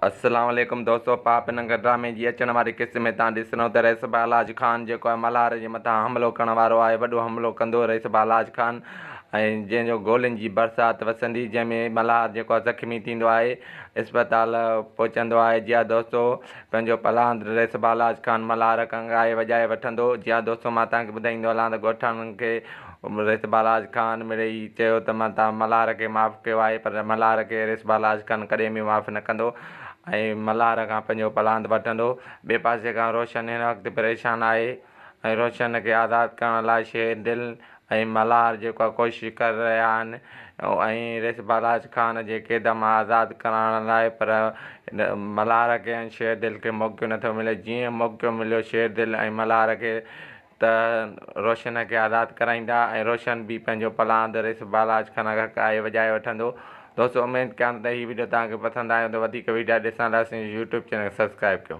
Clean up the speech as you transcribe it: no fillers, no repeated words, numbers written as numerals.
अस्सलाम वालेकुम दोस्तों। पाप नंगर ड्रामे जी अचण वारी क़िस्त में तव्हां ॾिसंदव त रईस बालाज ख़ान जेको आहे मल्हार जे मथां हमलो करण वारो आहे। वॾो हमलो कंदो रईस बालाज ख़ान ऐं जंहिंजो गोलियुनि जी बरसाति वसंदी, जंहिंमें मल्हार जेको आहे ज़ख़्मी थींदो आहे, इस्पताल पहुचंदो आहे। जी हा दोस्तो, पंहिंजो पलांद रईस बालाज ख़ान मल्हार खां ॻाए वॼाए वठंदो। जी हा दोस्तो, मां तव्हांखे ॿुधाईंदो हलां त ॻोठाणनि खे रईस बालाज ख़ान मिड़ेई चयो त मां तव्हां मल्हार खे माफ़ु कयो आहे, पर मल्हार खे रईस बालाज ख़ान कॾहिं बि माफ़ु न कंदो ऐं मल्हार खां पंहिंजो पलांद वठंदो। ॿिए पासे खां रोशन हिन वक़्तु परेशान आहे ऐं रोशन खे आज़ादु करण लाइ शेर दिल ऐं मल्हार जेको आहे कोशिशि करे रहिया आहिनि ऐं रईस बालाज ख़ान जे क़ैद मां आज़ादु कराइण लाइ, पर मल्हार खे ऐं शेर दिल खे मौक़ो नथो मिले। जीअं मौक़ो मिलियो शेर दिल ऐं मल्हार खे त रोशन खे आज़ादु कराईंदा ऐं रोशन बि पंहिंजो पलांद रईस बालाज ख़ान खां ॻाए वॼाए वठंदो। दोस्तों, उमेदु कयां त हीअ वीडियो तव्हांखे पसंदि आयो त वधीक वीडियो ॾिसण लाइ असांजे यूट्यूब चैनल खे सब्सक्राइब कयो।